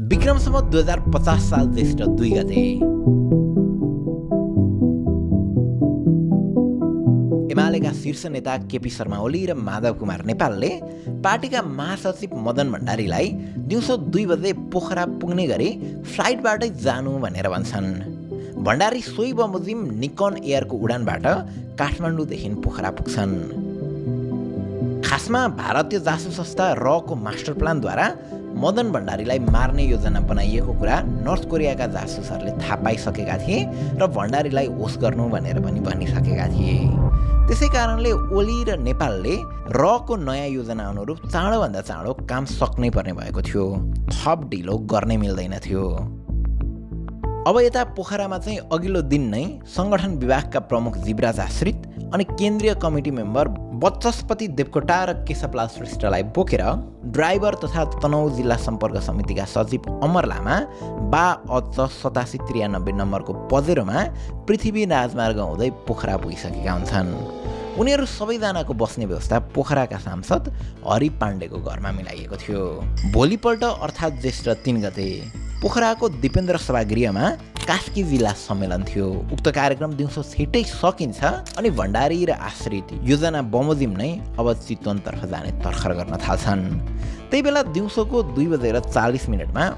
विक्रम सम्वत 2050 साल ज्येष्ठ 2 गते एमालेका शीर्ष नेता केपी शर्मा ओली र माधव कुमार नेपालले पार्टीका महासचिव मदन भण्डारीलाई दिउँसो 2 बजे पोखरा पुग्ने गरी फ्लाइटबाटै जानु भनेर भन्छन्। भण्डारी सोही बमोजिम निकन एयरको उडानबाट काठमाडौँदेखि पोखरा पुग्छन्। खासमा भारतीय जासुस संस्था रको मास्टर प्लानद्वारा मदन भण्डारीलाई मार्ने योजना बनाइएको कुरा नर्थ कोरियाका जासुसहरूले थाहा पाइसकेका थिए र भण्डारीलाई होस गर्नु भनेर पनि भनिसकेका थिए। त्यसै कारणले ओली र नेपालले रको नयाँ योजना अनुरूप चाँडोभन्दा चाँडो काम सक्नै पर्ने भएको थियो। थप ढिलो गर्ने मिल्दैन थियो। अब यता पोखरामा चाहिँ अघिल्लो दिन नै संगठन विभागका प्रमुख जीवराज आश्रित अनि केन्द्रीय कमिटी मेम्बर बचस्पति देवकोटा र केशवलाल श्रेष्ठलाई बोकेर ड्राइभर तथा तनहुँ जिल्ला सम्पर्क समितिका सचिव अमर लामा बा अच 8793 नम्बरको पजेरोमा पृथ्वी राजमार्ग हुँदै पोखरा पुगिसकेका हुन्छन्। उनीहरू सबैजनाको बस्ने व्यवस्था पोखराका सांसद हरि पाण्डेको घरमा मिलाइएको थियो। भोलिपल्ट अर्थात् ज्येष्ठ 3 गते पोखराको दिपेन्द्र सभागृहमा कास्की जिल्ला सम्मेलन थियो। उक्त कार्यक्रम दिउँसो छिटै सकिन्छ अनि भण्डारी र आश्रित योजना बमोजिम नै अब चितवनतर्फ जाने तर्खर गर्न थाल्छन्। त्यही बेला दिउँसोको 2:40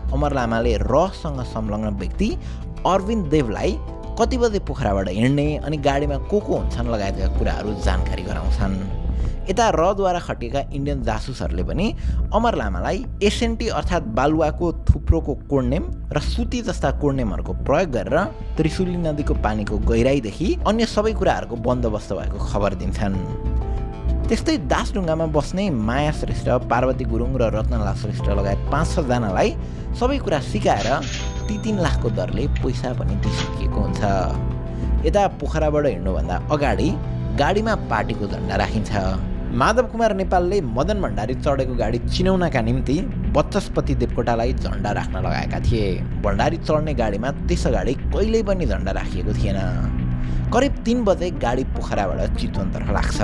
अमर लामाले रसँग संलग्न व्यक्ति अरविन्द देवलाई कति बजे पोखराबाट हिँड्ने अनि गाडीमा को हुन्छन् लगायतका कुराहरू जानकारी गराउँछन्। यता रद्वारा खटिएका इन्डियन जासुसहरूले पनि अमर लामालाई एसएनटी अर्थात् बालुवाको थुप्रोको कोडनेम र सुती जस्ता कोडनेमहरूको प्रयोग गरेर त्रिशुली नदीको पानीको गहिराईदेखि अन्य सबै कुराहरूको बन्दोबस्त भएको खबर दिन्छन्। त्यस्तै दासढुङ्गामा बस्ने माया श्रेष्ठ, पार्वती गुरुङ र रत्नलाल श्रेष्ठ लगायत 5-6 जनालाई सबै कुरा सिकाएर 3 लाखको दरले पैसा पनि दिइसकिएको हुन्छ। यता पोखराबाट हिँड्नुभन्दा अगाडि गाडीमा पार्टीको झन्डा राखिन्छ। माधव कुमार नेपालले मदन भण्डारी चढेको गाडी चिनाउनका निम्ति बचस्पति देवकोटालाई झन्डा राख्न लगाएका थिए। भण्डारी चढ्ने गाडीमा त्यसअगाडि कहिल्यै पनि झन्डा राखिएको थिएन। करिब 3 बजे गाडी पोखराबाट चितवनतर्फ लाग्छ।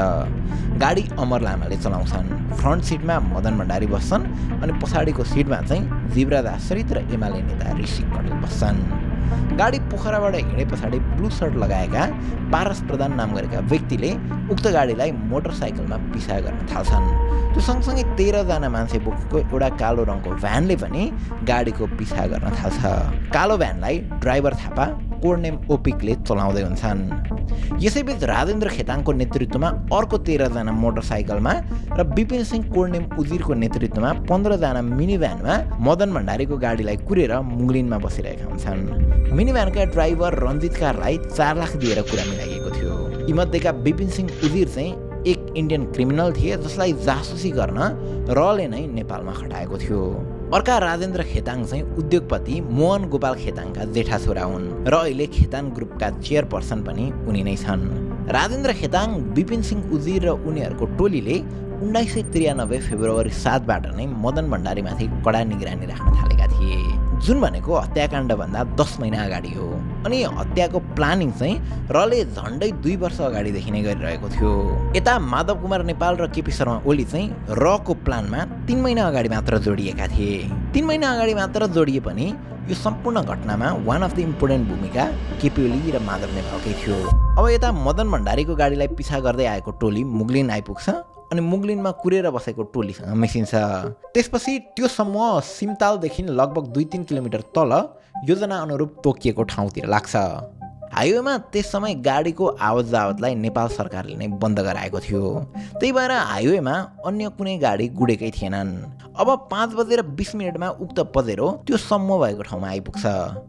गाडी अमर लामाले चलाउँछन्। फ्रन्ट सिटमा मदन भण्डारी बस्छन् अनि पछाडिको सिटमा चाहिँ जीवराज आश्रित र एमाले नेता ऋषि कटेल बस्छन्। गाडी पोखराबाट हिँडे पछाडि ब्लू सर्ट लगाएका पारस प्रधान नाम गरेका व्यक्तिले उक्त गाडीलाई मोटरसाइकलमा पिसा गर्न थाल्छन्। त्यो सँगसँगै 13 जना मान्छे बोकेको एउटा कालो रङको भ्यानले पनि गाडीको पिछा गर्न थाल्छ। कालो भ्यानलाई ड्राइभर थापा कोडनेम ओपिकले चलाउँदै हुन्छन्। यसैबीच राजेन्द्र खेताङको नेतृत्वमा अर्को 13 जना मोटरसाइकलमा र विपिन सिंह कोडनेम उजिरको नेतृत्वमा 15 जना मिनी भ्यानमा मदन भण्डारीको गाडीलाई कुरेर मुङ्गलिनमा बसिरहेका हुन्छन्। मिनी भ्यानका ड्राइभर रञ्जित कारलाई 4 लाख दिएर कुरा मिलाइएको थियो। यीमध्येका विपिन सिंह उजिर चाहिँ एक इन्डियन क्रिमिनल थिए जसलाई जासुसी गर्न रले नै नेपालमा खटाएको थियो। अर्का राजेन्द्र खेताङ चाहिँ उद्योगपति मोहन गोपाल खेताङका जेठा छोरा हुन् र अहिले खेताङ ग्रुपका चेयरपर्सन पनि उनी नै छन्। राजेन्द्र खेताङ, विपिन सिंह उजिर र उनीहरूको टोलीले 1993 फेब्रुअरी 7बाट नै मदन भण्डारीमाथि कडा निगरानी राख्न थालेका थिए, जुन भनेको हत्याकाण्डभन्दा 10 महिना अगाडि हो। अनि हत्याको प्लानिङ चाहिँ रले झन्डै 2 वर्ष अगाडिदेखि नै गरिरहेको थियो। यता माधव कुमार नेपाल र केपी शर्मा ओली चाहिँ रको प्लानमा 3 महिना अगाडि मात्र जोडिएका थिए। 3 महिना अगाडि मात्र जोडिए पनि यो सम्पूर्ण घटनामा वान अफ द इम्पोर्टेन्ट भूमिका केपी ओली र माधव नेपालकै थियो। अब यता मदन भण्डारीको गाडीलाई पिछा गर्दै आएको टोली मुगलिन आइपुग्छ अनि मुगलिनमा कुरेर बसेको टोलीसँग मिसिन्छ। त्यसपछि त्यो समूह सिमतालदेखि लगभग 2-3 किलोमिटर तल योजना अनुरूप तोकिएको ठाउँतिर लाग्छ। हाइवेमा त्यस समय गाडीको आवत जावतलाई नेपाल सरकारले नै बन्द गराएको थियो। त्यही भएर हाइवेमा अन्य कुनै गाडी गुडेकै थिएनन्। अब 5:20 उक्त पजेरो त्यो समूह भएको ठाउँमा आइपुग्छ।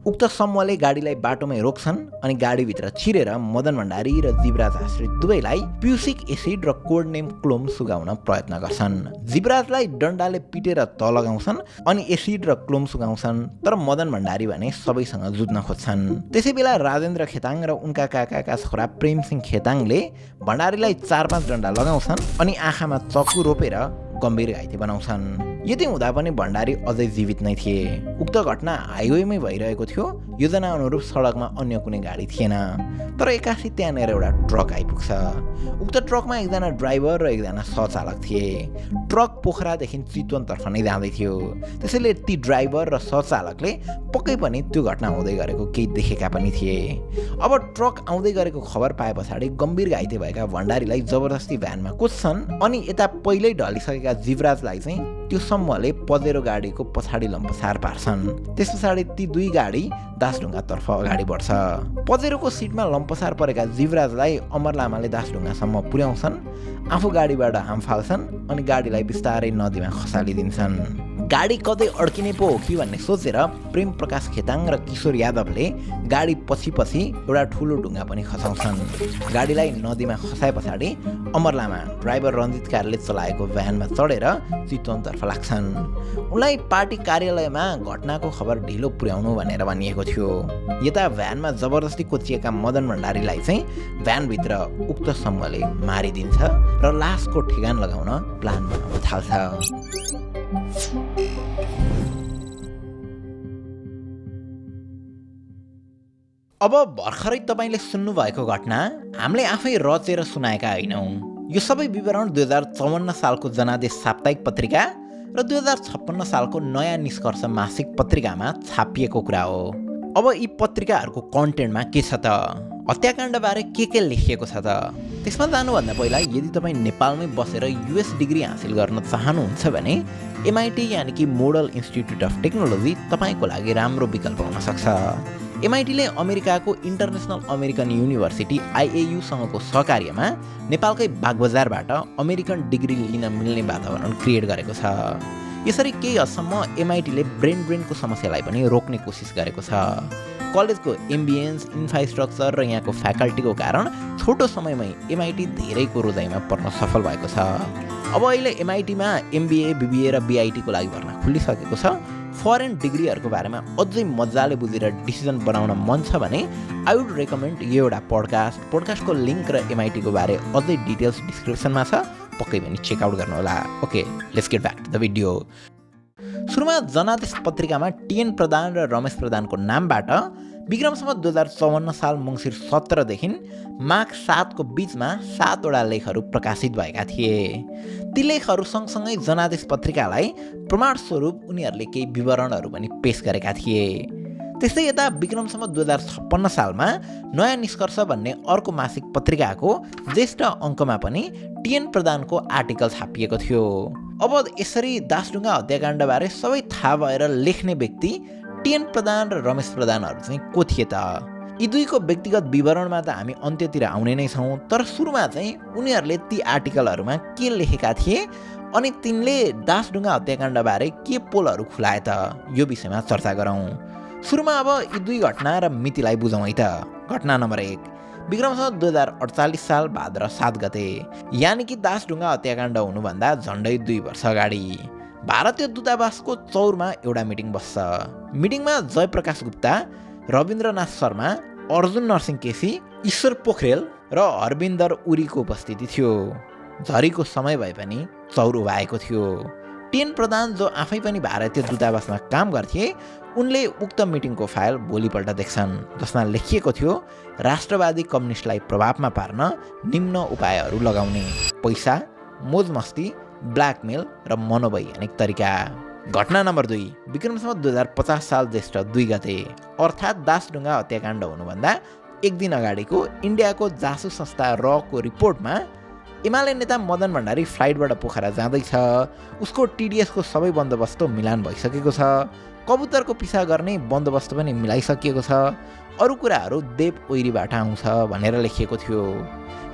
उक्त समूहले गाडीलाई बाटोमै रोक्छन् अनि गाडीभित्र छिरेर मदन भण्डारी र जीवराज आश्रित दुवैलाई प्युसिक एसिड र कोड नेम क्लोम सुगाउन प्रयत्न गर्छन्। जीवराजलाई डन्डाले पिटेर तल लगाउँछन् अनि एसिड र क्लोम सुगाउँछन्, तर मदन भण्डारी भने सबैसँग जुझ्न खोज्छन्। त्यसै बेला राजेन्द्र खेताङ र उनका काकाका छोरा प्रेम सिंह खेताङले भण्डारीलाई 4-5 डन्डा लगाउँछन् अनि आँखामा चक्कु रोपेर गम्भीर घाइते बनाउँछन्। यति हुँदा पनि भण्डारी अझै जीवित नै थिए। उक्त घटना हाइवेमै भइरहेको थियो। योजना अनुरूप सडकमा अन्य कुनै गाडी थिएन। तर एक्कासी त्यहाँनिर एउटा ट्रक आइपुग्छ। उक्त ट्रकमा एकजना ड्राइभर र एकजना सहचालक थिए। ट्रक पोखरादेखि चितवनतर्फ नै जाँदै थियो। त्यसैले ती ड्राइभर र सहचालकले पक्कै पनि त्यो घटना हुँदै गरेको केही देखेका पनि थिए। अब ट्रक आउँदै गरेको खबर पाए पछाडि गम्भीर घाइते भएका भण्डारीलाई जबरजस्ती भ्यानमा कोच्छन् अनि यता पहिल्यै ढलिसकेका जीवराजलाई चाहिँ त्यो समूहले पजेरो गाडीको पछाडि लम्पसार पार्छन्। त्यस पछाडि ती दुई गाडी दासढुङ्गातर्फ अगाडि बढ्छ। पजेरोको सिटमा लम्पसार परेका जीवराजलाई अमर लामाले दासढुङ्गासम्म पुर्याउँछन्। आफू गाडीबाट हाम फाल्छन् अनि गाडीलाई बिस्तारै नदीमा खसालिदिन्छन्। गाडी कतै अड्किने पो हो कि भन्ने सोचेर प्रेम प्रकाश खेताङ र किशोर यादवले गाडी पछि एउटा ठुलो ढुङ्गा पनि खसाउँछन्। गाडीलाई नदीमा खसाए पछाडि अमर लामा ड्राइभर रञ्जित कारले चलाएको भ्यानमा चढेर चितवनतर्फ लाग्छन्। उनलाई पार्टी कार्यालयमा घटनाको खबर ढिलो पुर्याउनु भनेर भनिएको थियो। यता भ्यानमा जबरजस्ती कोचिएका मदन भण्डारीलाई चाहिँ भ्यानभित्र उक्त समूहले मारिदिन्छ र लासको ठेगान लगाउन प्लान बनाउन थाल्छ। अब भर्खरै तपाईँले सुन्नुभएको घटना हामीले आफै रचेर सुनाएका होइनौँ। यो सबै विवरण 2054 सालको जनादेश साप्ताहिक पत्रिका र 2056 सालको नयाँ निष्कर्ष मासिक पत्रिकामा छापिएको कुरा हो। अब यी पत्रिकाहरूको कन्टेन्टमा के छ त, हत्याकाण्डबारे के लेखिएको छ त, त्यसमा जानुभन्दा पहिला यदि तपाईँ नेपालमै बसेर युएस डिग्री हासिल गर्न चाहनुहुन्छ भने एमआइटी यानि कि मोडल इन्स्टिट्युट अफ टेक्नोलोजी तपाईँको लागि राम्रो विकल्प हुन सक्छ। एमआइटीले अमेरिकाको इन्टरनेसनल अमेरिकन युनिभर्सिटी आइएयूसँगको सहकार्यमा नेपालकै बागबजारबाट अमेरिकन डिग्री लिन मिल्ने वातावरण क्रिएट गरेको छ। यसरी केही हदसम्म एमआइटीले ब्रेनको समस्यालाई पनि रोक्ने कोसिस गरेको छ। कलेजको एम्बियन्स, इन्फ्रास्ट्रक्चर र यहाँको फ्याकल्टीको कारण छोटो समयमै एमआइटी धेरैको रोजाइमा पर्न सफल भएको छ। अब अहिले एमआइटीमा एमबिए, बिबिए र बिआइटीको लागि भर्ना खुलिसकेको छ। फरेन डिग्रीहरूको बारेमा अझै मजाले बुझेर डिसिजन बनाउन मन छ भने आई वुड रेकमेन्ड यो एउटा पोडकास्टको लिङ्क र एमआइटीको बारे अझै डिटेल्स डिस्क्रिप्सनमा छ, पक्कै पनि चेकआउट गर्नुहोला। Okay, let's get back to the video. सुरुमा जनादेश पत्रिकामा टिएन प्रधान र रमेश प्रधानको नामबाट विक्रमसम्म 2054 साल मङ्सिर 17 देखि माघ 7 को बीचमा 7 वटा लेखहरू प्रकाशित भएका थिए। ती लेखहरू सँगसँगै जनादेश पत्रिकालाई प्रमाण स्वरूप उनीहरूले केही विवरणहरू पनि पेश गरेका थिए। त्यस्तै यता विक्रमसम्म 2056 सालमा नयाँ निष्कर्ष भन्ने अर्को मासिक पत्रिकाको ज्येष्ठ अङ्कमा पनि टिएन प्रधानको आर्टिकल छापिएको थियो। अब यसरी दासढुङ्गा हत्याकाण्डबारे सबै थाहा भएर लेख्ने व्यक्ति टिएन प्रधान र रमेश प्रधानहरू चाहिँ को थिए त? यी दुईको व्यक्तिगत विवरणमा त हामी अन्त्यतिर आउने नै छौँ, तर सुरुमा चाहिँ उनीहरूले ती आर्टिकलहरूमा के लेखेका थिए अनि तिनले दासढुङ्गा हत्याकाण्डबारे के पोलहरू खुलाए त, यो विषयमा चर्चा गरौँ। सुरुमा अब यी दुई घटना र मितिलाई बुझौँ है त। घटना नम्बर 1, विक्रमसम्म 2048 साल भाद्र 7 गते, यानि कि दासढुङ्गा हत्याकाण्ड हुनुभन्दा झन्डै 2 वर्ष अगाडि भारतीय दूतावासको चौरमा एउटा मिटिङ बस्छ। मिटिङमा जयप्रकाश गुप्ता, रविन्द्रनाथ शर्मा, अर्जुन नरसिंह केसी, ईश्वर पोखरेल र हरविन्दर उरीको उपस्थिति थियो। झरीको समय भए पनि चौर उभाएको थियो। टिएन प्रधान जो आफै पनि भारतीय दूतावासमा काम गर्थे, उनले उक्त मिटिङको फाइल भोलिपल्ट देख्छन्, जसमा लेखिएको थियो राष्ट्रवादी कम्युनिस्टलाई प्रभावमा पार्न निम्न उपायहरू लगाउने: पैसा, मोजमस्ती, ब्ल्याकमेल र मनोवैज्ञानिक तरिका। घटना नम्बर 2, विक्रमसम्म 2050 साल ज्येष्ठ 2 गते, अर्थात् दासढुङ्गा हत्याकाण्ड हुनुभन्दा एक दिन अगाडिको इन्डियाको जासुस संस्था रको रिपोर्टमा एमाले नेता मदन भण्डारी फ्लाइटबाट पोखरा जाँदैछ। उसको टिडिएसको सबै बन्दोबस्त मिलान भइसकेको छ। कबुतरको पिछा गर्ने बन्दोबस्त पनि मिलाइसकिएको छ। अरू कुराहरू देव ओइरीबाट आउँछ भनेर लेखिएको थियो।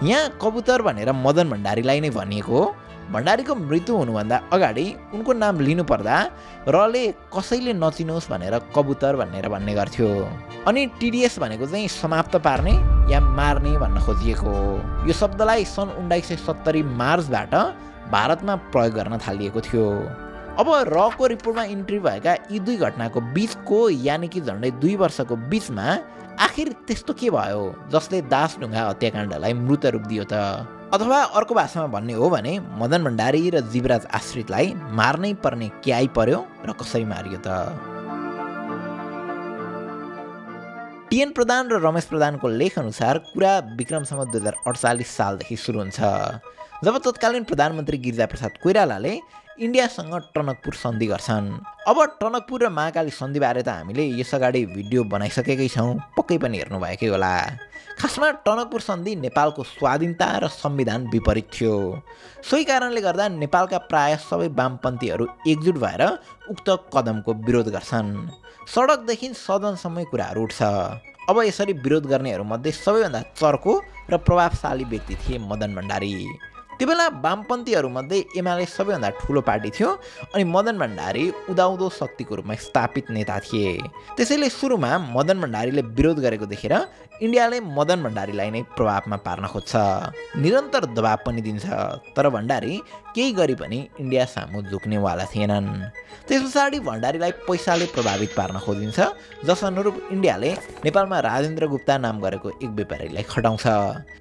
यहाँ कबुतर भनेर मदन भण्डारीलाई नै भनिएको हो। भण्डारीको मृत्यु हुनुभन्दा अगाडि उनको नाम लिनुपर्दा रले कसैले नचिनोस् भनेर कबुतर भनेर भन्ने गर्थ्यो। अनि टिडिएस भनेको चाहिँ समाप्त पार्ने या मार्ने भन्न खोजिएको हो। यो शब्दलाई सन् 1970 मार्चबाट भारतमा प्रयोग गर्न थालिएको थियो। अब रको रिपोर्टमा इन्ट्री भएका यी दुई घटनाको बीचको यानि कि झन्डै 2 वर्षको बीचमा आखिर त्यस्तो के भयो जसले दासढुङ्गा हत्याकाण्डलाई मृत रूप दियो त? अथवा अर्को भाषामा भन्ने हो भने मदन भण्डारी र जीवराज आश्रितलाई मार्नै पर्ने के आइपर्यो र कसरी मारियो त। टिएन प्रधान र रमेश प्रधानको लेख अनुसार कुरा विक्रमसम्म 2048 सालदेखि सुरु हुन्छ, जब तत्कालीन प्रधानमन्त्री गिरिजाप्रसाद कोइरालाले इन्डियासँग टनकपुर सन्धि गर्छन्। अब टनकपुर र महाकाली सन्धिबारे त हामीले यसअगाडि भिडियो बनाइसकेकै छौँ, पक्कै पनि हेर्नुभएकै होला। खासमा टनकपुर सन्धि नेपालको स्वाधीनता र संविधान विपरीत थियो। सोही कारणले गर्दा नेपालका प्राय सबै वामपन्थीहरू एकजुट भएर उक्त कदमको विरोध गर्छन्। सडकदेखि सदनसम्मै कुराहरू उठ्छ। अब यसरी विरोध गर्नेहरूमध्ये सबैभन्दा चर्को र प्रभावशाली व्यक्ति थिए मदन भण्डारी। त्यो बेला वामपन्थीहरूमध्ये एमाले सबैभन्दा ठुलो पार्टी थियो अनि मदन भण्डारी उदाउँदो शक्तिको रूपमा स्थापित नेता थिए। त्यसैले सुरुमा मदन भण्डारीले विरोध गरेको देखेर इन्डियाले मदन भण्डारीलाई नै प्रभावमा पार्न खोज्छ, निरन्तर दबाब पनि दिन्छ। तर भण्डारी केही गरी पनि इन्डिया सामु झुक्नेवाला थिएनन्। त्यस पछाडि भण्डारीलाई पैसाले प्रभावित पार्न खोजिन्छ, जसअनुरूप इन्डियाले नेपालमा राजेन्द्र गुप्ता नाम गरेको एक व्यापारीलाई खटाउँछ।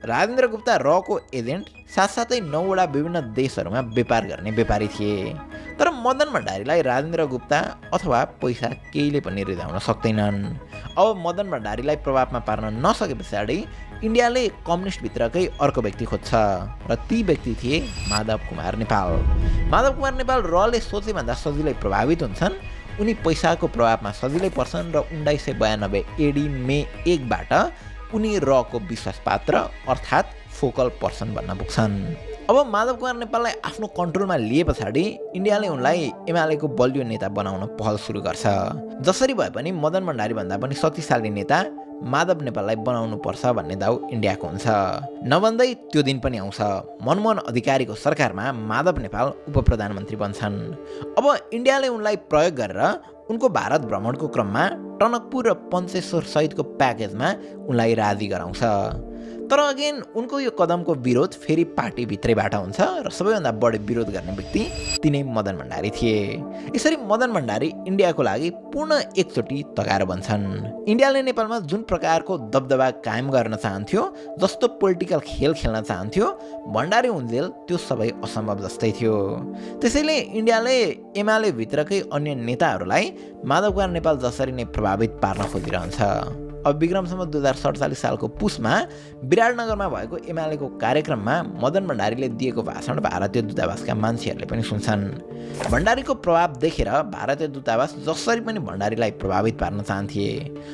राजेन्द्र गुप्ता रको एजेन्ट साथसाथै 9 वटा विभिन्न देशहरूमा व्यापार गर्ने व्यापारी थिए। तर मदन भण्डारीलाई राजेन्द्र गुप्ता अथवा पैसा केहीले पनि रिजाउन सक्दैनन्। अब मदन भण्डारीलाई प्रभावमा पार्न नसके पछाडि इन्डियाले कम्युनिस्टभित्रकै अर्को व्यक्ति खोज्छ र ती व्यक्ति थिए माधव कुमार नेपाल। माधव कुमार नेपाल रले सोचेभन्दा सजिलै प्रभावित हुन्छन्। उनी पैसाको प्रभावमा सजिलै पर्छन् र 1992 एडी मे 1बाट उनी रको विश्वासपात्र अर्थात् फोकल पर्सन भन्न पुग्छन्। अब माधव कुमार नेपाललाई आफ्नो कन्ट्रोलमा लिए पछाडि इन्डियाले उनलाई एमालेको बलियो नेता बनाउन पहल सुरु गर्छ। जसरी भए पनि मदन भण्डारी भन्दा पनि शक्तिशाली नेता माधव नेपाललाई बनाउनु पर्छ भन्ने दाउ इन्डियाको हुन्छ। नभन्दै त्यो दिन पनि आउँछ, मनमोहन अधिकारीको सरकारमा माधव नेपाल उपप्रधानमन्त्री बन्छन्। अब इन्डियाले उनलाई प्रयोग गरेर उनको भारत भ्रमणको क्रममा टनकपुर र पञ्चेश्वर सहितको प्याकेजमा उनलाई राजी गराउँछ। तर अगेन उनको यो कदमको विरोध फेरि पार्टीभित्रैबाट हुन्छ र सबैभन्दा बढी विरोध गर्ने व्यक्ति तिनै मदन भण्डारी थिए। यसरी मदन भण्डारी इन्डियाको लागि पूर्ण एकचोटि तगार बन्छन्। इन्डियाले नेपालमा जुन प्रकारको दबदबा कायम गर्न चाहन्थ्यो, जस्तो पोलिटिकल खेल खेल्न चाहन्थ्यो, भण्डारी हुन्जेल त्यो सबै असम्भव जस्तै थियो। त्यसैले इन्डियाले एमाले भित्रकै अन्य नेताहरूलाई माधव कुमार नेपाल जसरी नै प्रभावित पार्न खोजिरहन्छ। अब विक्रमसम्म 2047 सालको पुसमा विराटनगरमा भएको एमालेको कार्यक्रममा मदन भण्डारीले दिएको भाषण भारतीय दूतावासका मान्छेहरूले पनि सुन्छन्। भण्डारीको प्रभाव देखेर भारतीय दूतावास जसरी पनि भण्डारीलाई प्रभावित पार्न चाहन्थे।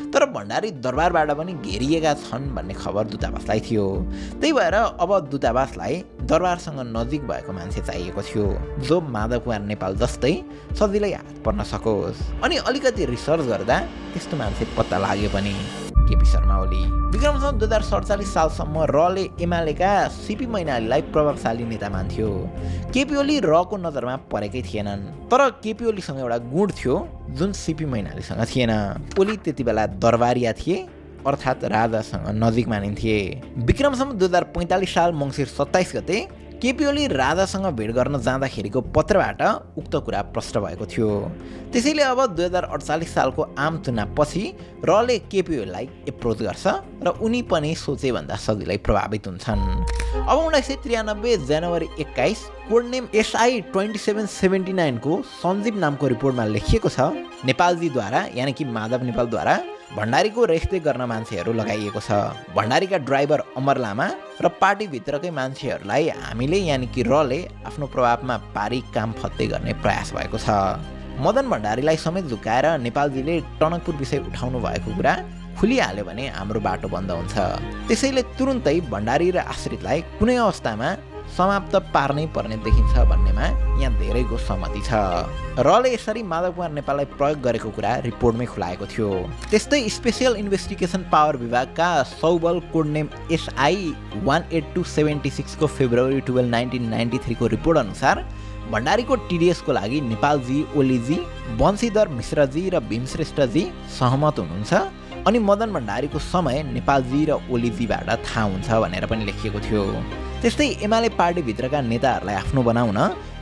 तर भण्डारी दरबारबाट पनि घेरिएका छन् भन्ने खबर दूतावासलाई थियो। त्यही भएर अब दूतावासलाई दरबारसँग नजिक भएको मान्छे चाहिएको थियो, जो माधव कुमार नेपाल जस्तै सजिलै हात पर्न सकोस्। अनि अलिकति रिसर्च गर्दा त्यस्तो मान्छे पत्ता लाग्यो पनि, केपी शर्मा ओली। विक्रमसम्म 2047 सालसम्म रले एमालेका सिपी मैनालीलाई प्रभावशाली नेता मान्थ्यो। केपी ओली रको नजरमा परेकै थिएनन्, तर केपी ओलीसँग एउटा गुण थियो जुन सिपी मैनालीसँग थिएन। ओली त्यति बेला दरबारिया थिए, अर्थात् राजासँग नजिक मानिन्थे। विक्रमसम्म 2045 साल मङ्सिर 27 गते केपी ओली राजासँग भेट गर्न जाँदाखेरिको पत्रबाट उक्त कुरा प्रष्ट भएको थियो। त्यसैले अब 2048 सालको आम चुनावपछि रले केपी ओलीलाई एप्रोच गर्छ र उनी पनि सोचेभन्दा सजिलै प्रभावित हुन्छन्। अब 1993 जनवरी 21 कोडनेम SI 2779 को सञ्जीव नामको रिपोर्टमा लेखिएको छ, नेपालजीद्वारा यानि कि माधव नेपालद्वारा भण्डारीको रेखदेख गर्न मान्छेहरू लगाइएको छ। भण्डारीका ड्राइभर अमर लामा र पार्टीभित्रकै मान्छेहरूलाई हामीले यानि कि रले आफ्नो प्रभावमा पारी काम फत्ते गर्ने प्रयास भएको छ। मदन भण्डारीलाई समेत झुकाएर नेपालजीले टनकपुर विषय उठाउनु भएको कुरा खुलिहाल्यो भने हाम्रो बाटो बन्द हुन्छ। त्यसैले तुरुन्तै भण्डारी र आश्रितलाई कुनै अवस्थामा समाप्त पार्नै पर्ने देखिन्छ भन्नेमा यहाँ धेरैको सहमति छ। रले यसरी माधव कुमार नेपाललाई प्रयोग गरेको कुरा रिपोर्टमै खुलाएको थियो। त्यस्तै स्पेशल इन्भेस्टिगेसन पावर विभागका सौबल कोडनेम SI 18276 को फेब्रुअरी 12, 1993 को रिपोर्ट अनुसार भण्डारीको TDS को लागि नेपालजी, ओलीजी, वंशीधर मिश्रजी र भीमश्रेष्ठजी सहमत हुनुहुन्छ अनि मदन भण्डारीको समय नेपालजी र ओलीजीबाट थाहा हुन्छ भनेर पनि लेखिएको थियो। त्यस्तै एमाले पार्टीभित्रका नेताहरूलाई आफ्नो बनाउन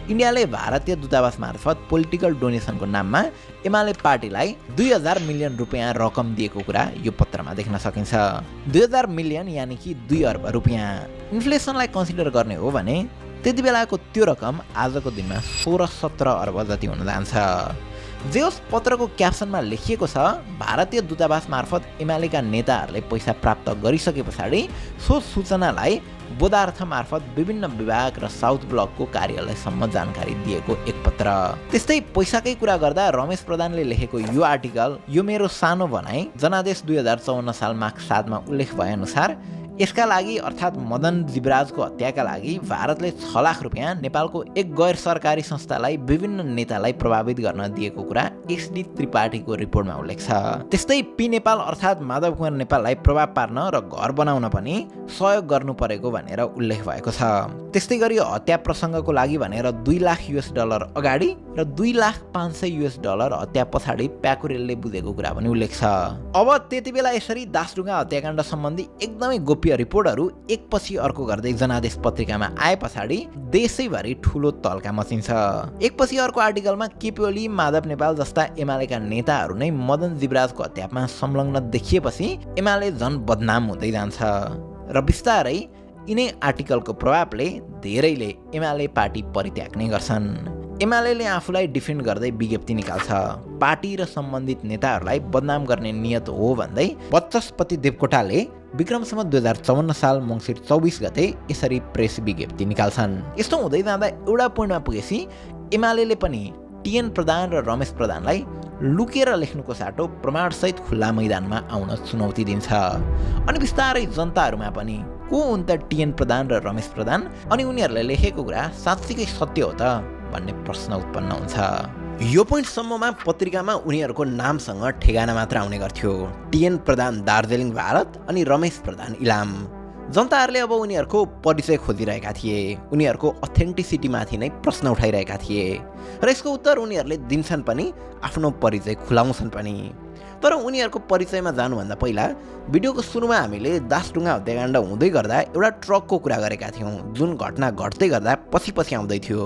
इन्डियाले भारतीय दूतावास मार्फत पोलिटिकल डोनेसनको नाममा एमाले पार्टीलाई 2000 मिलियन रुपियाँ रकम दिएको कुरा यो पत्रमा देख्न सकिन्छ। 2000 मिलियन यानि कि 2 अर्ब रुपियाँ। इन्फ्लेसनलाई कन्सिडर गर्ने हो भने त्यति बेलाको त्यो रकम आजको दिनमा 16-17 अर्ब जति हुन जान्छ। जे होस्, पत्रको क्याप्सनमा लेखिएको छ, भारतीय दूतावास मार्फत एमालेका नेताहरूले पैसा प्राप्त गरिसके पछाडि सो सूचनालाई बोधार्थ मार्फत विभिन्न विभाग र साउथ ब्लकको कार्यालयसम्म जानकारी दिएको एक पत्र। त्यस्तै पैसाकै कुरा गर्दा रमेश प्रधानले लेखेको यो आर्टिकल यो मेरो सानो भनाइ जनादेश 2054 साल माघ 7 मा उल्लेख भए अनुसार यसका लागि अर्थात् मदन जीवराजको हत्याका लागि भारतले 6 लाख रुपियाँ नेपालको एक गैर सरकारी संस्थालाई विभिन्न नेतालाई प्रभावित गर्न दिएको कुरा एसडी त्रिपाठीको रिपोर्टमा उल्लेख छ। त्यस्तै पी नेपाल अर्थात् माधव कुमार नेपाललाई प्रभाव पार्न र घर बनाउन पनि सहयोग गर्नु परेको भनेर उल्लेख भएको छ। त्यस्तै गरी हत्या प्रसङ्गको लागि भनेर $2 लाख अगाडि र $2,500,000 हत्या पछाडि प्याकुरेलले बुझेको कुरा पनि उल्लेख छ। अब त्यति बेला यसरी दासढुङ्गा हत्याकाण्ड सम्बन्धी एकदमै गोप्य रिपोर्टहरू एकपछि अर्को गर्दै जनादेश पत्रिकामा आए पछाडि देशैभरि ठुलो तल्का मचिन्छ। एकपछि अर्को आर्टिकलमा केपी ओली, माधव नेपाल जस्ता एमालेका नेताहरू नै मदन जीवराजको हत्यामा संलग्न देखिएपछि एमाले झन् बदनाम हुँदै जान्छ र बिस्तारै यिनै आर्टिकलको प्रभावले धेरैले एमाले पार्टी परित्याग्ने गर्छन्। एमाले आफूलाई डिफेन्ड गर्दै विज्ञप्ति निकाल्छ। पार्टी र सम्बन्धित नेताहरूलाई बदनाम गर्ने नियत हो भन्दै बचस्पति देवकोटाले विक्रमसम्म 2054 साल मङ्सिर 24 गते यसरी प्रेस विज्ञप्ति निकाल्छन्। यस्तो हुँदै जाँदा एउटा पोइन्टमा पुगेपछि एमाले पनि टिएन प्रधान र रमेश प्रधानलाई लुकेर लेख्नुको साटो प्रमाणसहित खुल्ला मैदानमा आउन चुनौती दिन्छ। अनि बिस्तारै जनताहरूमा पनि को हुन् त टिएन प्रधान र रमेश प्रधान, अनि उनीहरूले लेखेको कुरा साँच्चीकै सत्य हो त भन्ने प्रश्न उत्पन्न हुन्छ। यो पोइन्टसम्ममा पत्रिकामा उनीहरूको नामसँग ठेगाना मात्र आउने गर्थ्यो। टिएन प्रधान दार्जिलिङ भारत अनि रमेश प्रधान इलाम। जनताहरूले अब उनीहरूको परिचय खोजिरहेका थिए, उनीहरूको अथेन्टिसिटीमाथि नै प्रश्न उठाइरहेका थिए र यसको उत्तर उनीहरूले दिन्छन् पनि, आफ्नो परिचय खुलाउँछन् पनि। तर उनीहरूको परिचयमा जानुभन्दा पहिला भिडियोको सुरुमा हामीले दासढुङ्गा हत्याकाण्ड हुँदै गर्दा एउटा ट्रकको कुरा गरेका थियौँ, जुन घटना घट्दै गर्दा पछि पछि आउँदै थियो।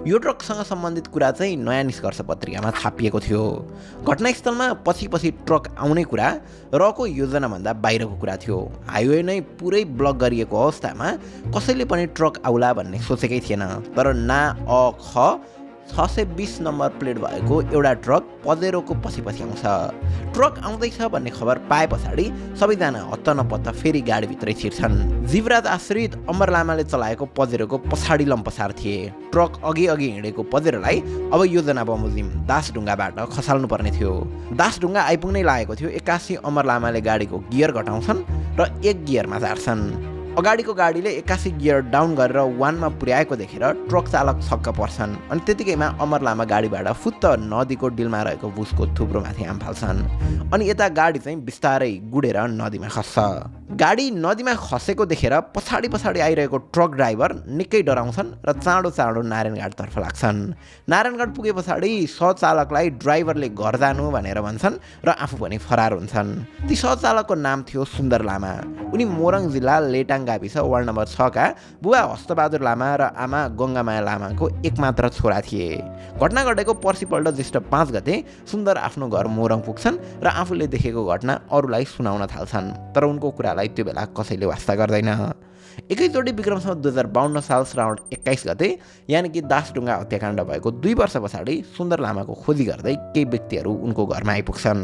यो ट्रकसँग सम्बन्धित कुरा चाहिँ नयाँ निष्कर्ष पत्रिकामा छापिएको थियो। घटनास्थलमा पछि पछि ट्रक आउने कुरा रको योजनाभन्दा बाहिरको कुरा थियो। हाइवे नै पुरै ब्लक गरिएको अवस्थामा कसैले पनि ट्रक आउला भन्ने सोचेकै थिएन। तर ना अ ख 620 नम्बर प्लेट भएको एउटा ट्रक पजेरोको पछि पछि आउँछ। ट्रक आउँदैछ भन्ने खबर पाए पछाडि सबैजना हत्त नपत्त फेरि गाडीभित्रै छिर्छन्। जीवराज आश्रित अमर लामाले चलाएको पजेरोको पछाडि लम्पसार थिए। ट्रक अघि अघि हिँडेको पजेरोलाई अब योजना बमोजिम दासढुङ्गाबाट खसाल्नुपर्ने थियो। दासढुङ्गा आइपुग्नै लागेको थियो। 81 अमर लामाले गाडीको गियर घटाउँछन् र 1 गियरमा झार्छन्। अगाडिको गाडीले 81 गियर डाउन गरेर 1 मा पुर्याएको देखेर ट्रक चालक छक्क पर्छन्। अनि त्यतिकैमा अमर लामा गाडीबाट फुत्त नदीको डिलमा रहेको भुसको थुप्रोमाथि आम फाल्छन्। अनि यता गाडी चाहिँ बिस्तारै गुडेर नदीमा खस्छ। गाडी नदीमा खसेको देखेर पछाडि पछाडि आइरहेको ट्रक ड्राइभर निकै डराउँछन् र चाँडो चाँडो नारायणघाटतर्फ लाग्छन्। नारायणघाट पुगे पछाडि सहचालकलाई ड्राइभरले घर जानु भनेर भन्छन् र आफू पनि फरार हुन्छन्। ती सहचालकको नाम थियो सुन्दर लामा। उनी मोरङ जिल्ला लेटाङ गाविस वार्ड नम्बर 6 का बुबा हस्तबहादुर लामा र आमा गङ्गामाया लामाको एकमात्र छोरा थिए। घटना घटेको पर्सिपल्ट ज्येष्ठ 5 गते सुन्दर आफ्नो घर मोरङ पुग्छन् र आफूले देखेको घटना अरूलाई सुनाउन थाल्छन्। तर उनको कुरालाई त्यो बेला कसैले वास्ता गर्दैन। एकैचोटि विक्रमसम्म 2052 साल श्रावण 21 गते यानि कि दासढुङ्गा हत्याकाण्ड भएको 2 वर्ष पछाडि सुन्दर लामाको खोजी गर्दै केही व्यक्तिहरू उनको घरमा आइपुग्छन्।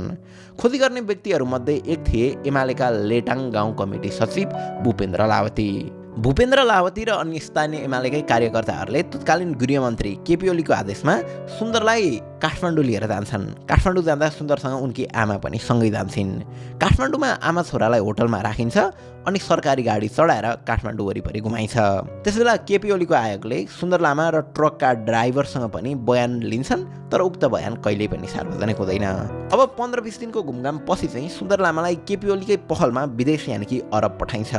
खोजी गर्ने व्यक्तिहरूमध्ये एक थिए एमालेका लेटाङ गाउँ कमिटी सचिव भूपेन्द्र लावती। भूपेन्द्र लावती र अन्य स्थानीय एमालेकै कार्यकर्ताहरूले तत्कालीन गृहमन्त्री केपी ओलीको आदेशमा सुन्दरलाई काठमाडौँ लिएर जान्छन्। काठमाडौँ जाँदा सुन्दरसँग उनकी आमा पनि सँगै जान्छन्। काठमाडौँमा आमा छोरालाई होटलमा राखिन्छ अनि सरकारी गाडी चढाएर काठमाडौँ वरिपरि घुमाइन्छ। त्यसबेला केपी ओलीको आयोगले सुन्दर लामा र ट्रकका ड्राइभरसँग पनि बयान लिन्छन्, तर उक्त बयान कहिल्यै पनि सार्वजनिक हुँदैन। अब 15-20 दिनको घुमघाम पछि चाहिँ सुन्दर लामालाई केपी ओलीकै पहलमा विदेश यानि कि अरब पठाइन्छ।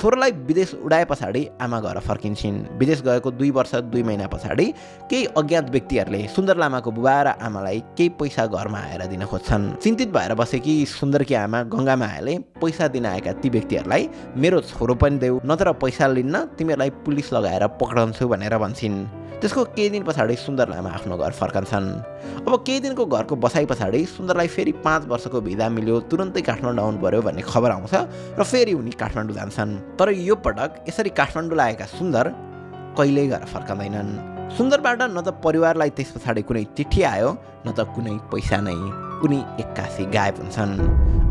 छोरालाई विदेश उडाए पछाडि आमा घर फर्किन्छन्। विदेश गएको 2 वर्ष 2 महिना पछाडि केही अज्ञात व्यक्तिहरूले सुन्दर लामाको बुबा र आमालाई केही पैसा घरमा आएर दिन खोज्छन्। चिन्तित भएर बसेकी सुन्दरकी आमा गङ्गामायाले पैसा दिन आएका ती व्यक्तिहरूलाई मेरो छोरो पनि देऊ, नत्र पैसा लिन्न तिमीहरूलाई पुलिस लगाएर पक्राउँछु भनेर भन्छन्। त्यसको केही दिन पछाडि सुन्दर लामा आफ्नो घर फर्कन्छन्। अब केही दिनको घरको बसाइ पछाडि सुन्दरलाई फेरि 5 वर्षको भिजा मिल्यो, तुरन्तै काठमाडौँ आउनु पर्यो भन्ने खबर आउँछ र फेरि उनी काठमाडौँ जान्छन्। तर यो पटक यसरी काठमाडौँ लागेका सुन्दर कहिल्यै घर फर्कँदैनन्। सुन्दरबाट न त परिवारलाई त्यस पछाडि कुनै चिठी आयो न त कुनै पैसा नै। उनी एक्कासी गायब हुन्छन्।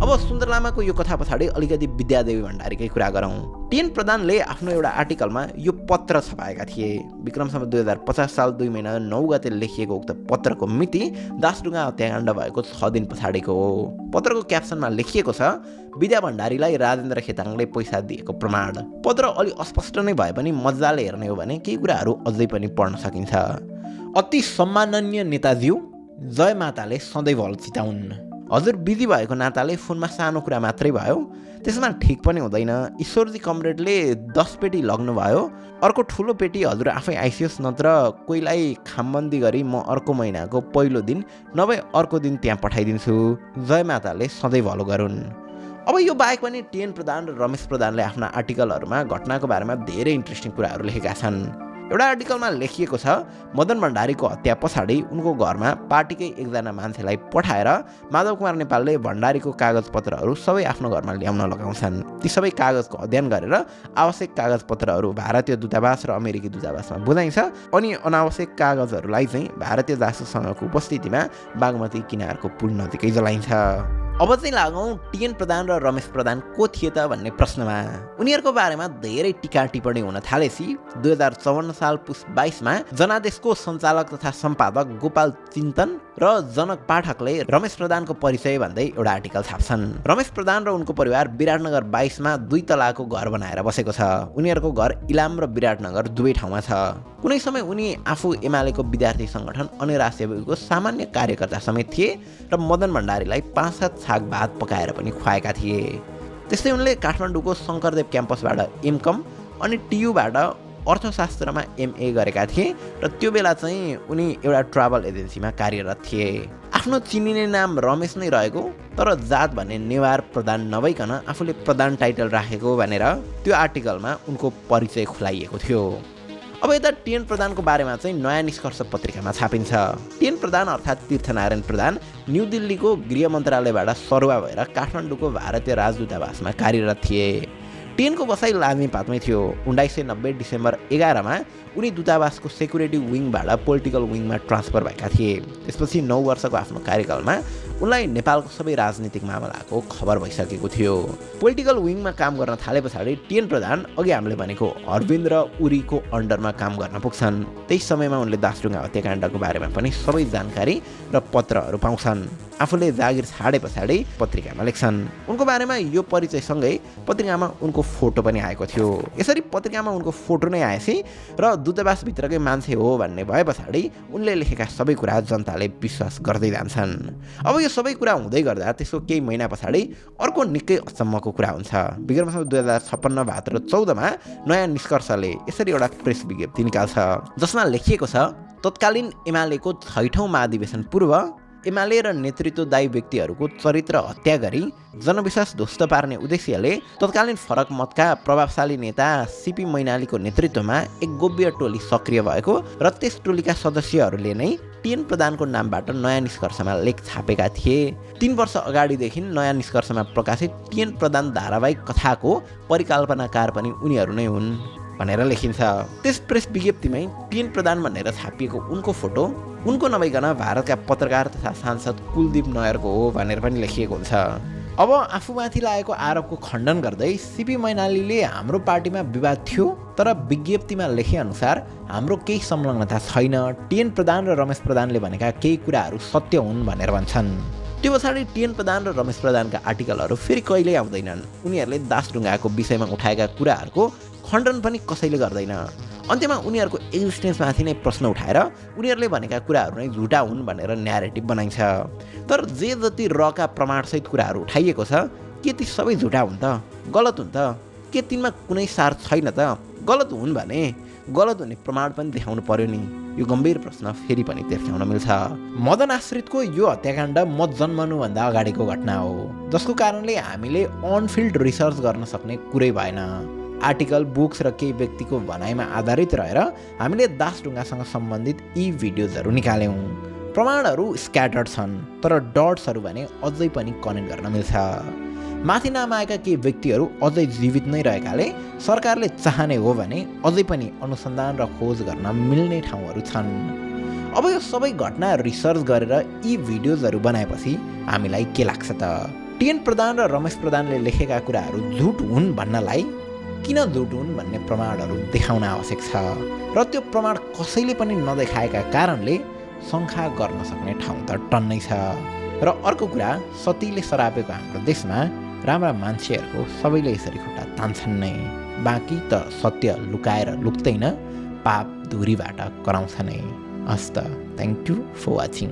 अब सुन्दर लामाको यो कथा पछाडि अलिकति विद्यादेवी भण्डारीकै कुरा गरौँ। टिएन प्रधानले आफ्नो एउटा आर्टिकलमा यो पत्र छपाएका थिए। विक्रमसम्म 2050 साल 2 महिना 9 गते लेखिएको उक्त पत्रको मिति दासढुङ्गा हत्याकाण्ड भएको 6 दिन पछाडिको हो। पत्रको क्याप्सनमा लेखिएको छ, विद्या भण्डारीलाई राजेन्द्र खेताङले पैसा दिएको प्रमाण। पत्र अलि अस्पष्ट नै भए पनि मजाले हेर्ने हो भने केही कुराहरू अझै पनि पढ्न सकिन्छ। अति सम्माननीय नेताज्यू, जय माताले सधैँ भल चिताउन्। हजुर बिजी भएको नाताले फोनमा सानो कुरा मात्रै भयो, त्यसमा ठिक पनि हुँदैन। ईश्वरजी कमरेडले 10 पेटी लग्नुभयो, अर्को ठुलो पेटी हजुर आफै आइसियोस्, नत्र कोहीलाई खामबन्दी गरी म अर्को महिनाको पहिलो दिन नभए अर्को दिन त्यहाँ पठाइदिन्छु। जय माताले सधैँ भलो गरून्। अब यो बाहेक पनि टिएन प्रधान र रमेश प्रधानले आफ्ना आर्टिकलहरूमा घटनाको बारेमा धेरै इन्ट्रेस्टिङ कुराहरू लेखेका छन्। एउटा आर्टिकलमा लेखिएको छ, मदन भण्डारीको हत्या पछाडि उनको घरमा पार्टीकै एकजना मान्छेलाई पठाएर माधव कुमार नेपालले भण्डारीको कागजपत्रहरू सबै आफ्नो घरमा ल्याउन लगाउँछन्। ती सबै कागजको अध्ययन गरेर आवश्यक कागजपत्रहरू भारतीय दूतावास र अमेरिकी दूतावासमा बुझाइन्छ अनि अनावश्यक कागजहरूलाई चाहिँ भारतीय जासुससँगको उपस्थितिमा बागमती किनारको पुल नजिकै जलाइन्छ। अब चाहिँ लागौँ टिएन प्रधान र रमेश प्रधान को थिए त भन्ने प्रश्नमा। उनीहरूको बारेमा धेरै टिका टिप्पणी हुन थालेपछि 2054 साल पुस 22मा जनादेशको सञ्चालक तथा सम्पादक गोपाल चिन्तन र जनक पाठकले रमेश प्रधानको परिचय भन्दै एउटा आर्टिकल छाप्छन्। रमेश प्रधान र उनको परिवार विराटनगर 22मा 2 तलाको घर बनाएर बसेको छ। उनीहरूको घर इलाम र विराटनगर दुवै ठाउँमा छ। कुनै समय उनी आफू एमालेको विद्यार्थी सङ्गठन अनेरा सेवकीको सामान्य कार्यकर्ता समेत थिए र मदन भण्डारीलाई 5-7 छाक भात पकाएर पनि खुवाएका थिए। त्यस्तै उनले काठमाडौँको शङ्करदेव क्याम्पसबाट एमकम अनि टियुबाट अर्थशास्त्रमा एमए गरेका थिए र त्यो बेला चाहिँ उनी एउटा ट्राभल एजेन्सीमा कार्यरत थिए। आफ्नो चिनिने नाम रमेश नै रहेको तर जात भन्ने नेवार प्रधान नभइकन आफूले प्रधान टाइटल राखेको भनेर त्यो आर्टिकलमा उनको परिचय खुलाइएको थियो। अब यता टिएन प्रधानको बारेमा चाहिँ नयाँ निष्कर्ष पत्रिकामा छापिन्छ। टिएन प्रधान अर्थात् तीर्थनारायण प्रधान न्यू दिल्लीको गृह मन्त्रालयबाट सरुवा भएर काठमाडौँको भारतीय राजदूतावासमा कार्यरत थिए। टिएनको बसाइ लाजमीपातमै थियो। 1990 डिसेम्बर 11मा उनी दूतावासको सेक्युरिटी विङबाट पोलिटिकल विङमा ट्रान्सफर भएका थिए। त्यसपछि 9 वर्षको आफ्नो कार्यकालमा उनलाई नेपालको सबै राजनीतिक मामलाको खबर भइसकेको थियो। पोलिटिकल विङमा काम गर्न थाले पछाडि टिएन प्रधान अघि हामीले भनेको अरविन्द र उरीको अन्डरमा काम गर्न पुग्छन्। त्यही समयमा उनले दासढुङ्गा हत्याकाण्डको बारेमा पनि सबै जानकारी र पत्रहरू पाउँछन्। आफूले जागिर छाडे पछाडि पत्रिकामा लेख्छन्। उनको बारेमा यो परिचयसँगै पत्रिकामा उनको फोटो पनि आएको थियो। यसरी पत्रिकामा उनको फोटो नै आएपछि र दूतावासभित्रकै मान्छे हो भन्ने भए पछाडि उनले लेखेका सबै कुरा जनताले विश्वास गर्दै जान्छन्। अब यो सबै कुरा हुँदै गर्दा त्यसको केही महिना पछाडि अर्को निकै अचम्मको कुरा हुन्छ। विक्रमसम्म 2056 भाद्र 14मा नयाँ निष्कर्षले यसरी एउटा प्रेस विज्ञप्ति निकाल्छ, जसमा लेखिएको छ, तत्कालीन एमालेको 6औं महाधिवेशन पूर्व एमाले र नेतृत्वदायी व्यक्तिहरूको चरित्र हत्या गरी जनविश्वास ध्वस्त पार्ने उद्देश्यले तत्कालीन फरक मतका प्रभावशाली नेता सिपी मैनालीको नेतृत्वमा एक गोप्य टोली सक्रिय भएको र त्यस टोलीका सदस्यहरूले नै टिएन प्रधानको नामबाट नयाँ निष्कर्षमा लेख छापेका थिए। 3 वर्ष अगाडिदेखि नयाँ निष्कर्षमा प्रकाशित टिएन प्रधान धारावाहिक कथाको परिकल्पनाकार पनि उनीहरू नै हुन् भनेर लेखिन्छ। त्यस प्रेस विज्ञप्तिमै टिएन प्रधान भनेर छापिएको उनको फोटो उनको नभइकन भारतका पत्रकार तथा सांसद कुलदीप नयरको हो भनेर पनि लेखिएको हुन्छ। अब आफूमाथि लागेको आरोपको खण्डन गर्दै सिपी मैनालीले हाम्रो पार्टीमा विवाद थियो तर विज्ञप्तिमा लेखेअनुसार हाम्रो केही संलग्नता छैन, टिएन प्रधान र रमेश प्रधानले भनेका केही कुराहरू सत्य हुन् भनेर भन्छन्। त्यो पछाडि टिएन प्रधान र रमेश प्रधानका आर्टिकलहरू फेरि कहिल्यै आउँदैनन्। उनीहरूले दासढुङ्गाको विषयमा उठाएका कुराहरूको खण्डन पनि कसैले गर्दैन। अन्त्यमा उनीहरूको एक्जिस्टेन्समाथि नै प्रश्न उठाएर उनीहरूले भनेका कुराहरू नै झुटा हुन् भनेर न्यारेटिभ बनाइन्छ। तर जे जति रका प्रमाणसहित कुराहरू उठाइएको छ, के ती सबै झुटा हुन् त? गलत हुन् त? के तिनमा कुनै सार छैन त? गलत हुन् भने गलत हुने प्रमाण पनि देखाउनु पर्यो नि। यो गम्भीर प्रश्न फेरि पनि देखाउन मिल्छ। मदन आश्रितको यो हत्याकाण्ड म जन्मनुभन्दा अगाडिको घटना हो, जसको कारणले हामीले अनफिल्ड रिसर्च गर्न सक्ने कुरै भएन। आर्टिकल, बुक्स र केही व्यक्तिको भनाइमा आधारित रहेर हामीले दासढुङ्गासँग सम्बन्धित यी भिडियोजहरू निकाल्यौँ। प्रमाणहरू स्क्याटर्ड छन्, तर डट्सहरू भने अझै पनि कनेक्ट गर्न मिल्छ। माथि नाम आएका केही व्यक्तिहरू अझै जीवित नै रहेकाले सरकारले चाहने हो भने अझै पनि अनुसन्धान र खोज गर्न मिल्ने ठाउँहरू छन्। अब यो सबै घटना रिसर्च गरेर यी भिडियोजहरू बनाएपछि हामीलाई के लाग्छ त? टिएन प्रधान र रमेश प्रधानले लेखेका कुराहरू झुट हुन् भन्नलाई किन झुट हुन् भन्ने प्रमाणहरू देखाउन आवश्यक छ र त्यो प्रमाण कसैले पनि नदेखाएका कारणले शङ्का गर्न सक्ने ठाउँ त टन्नै छ। र अर्को कुरा, सतीले सरापेको हाम्रो देशमा राम्रा मान्छेहरूको सबैले यसरी खुट्टा तान्छन् नै। बाँकी त सत्य लुकाएर लुक्दैन, पाप धुरीबाट कराउँछ नै। हस्त, थ्याङ्क यू फर वाचिङ।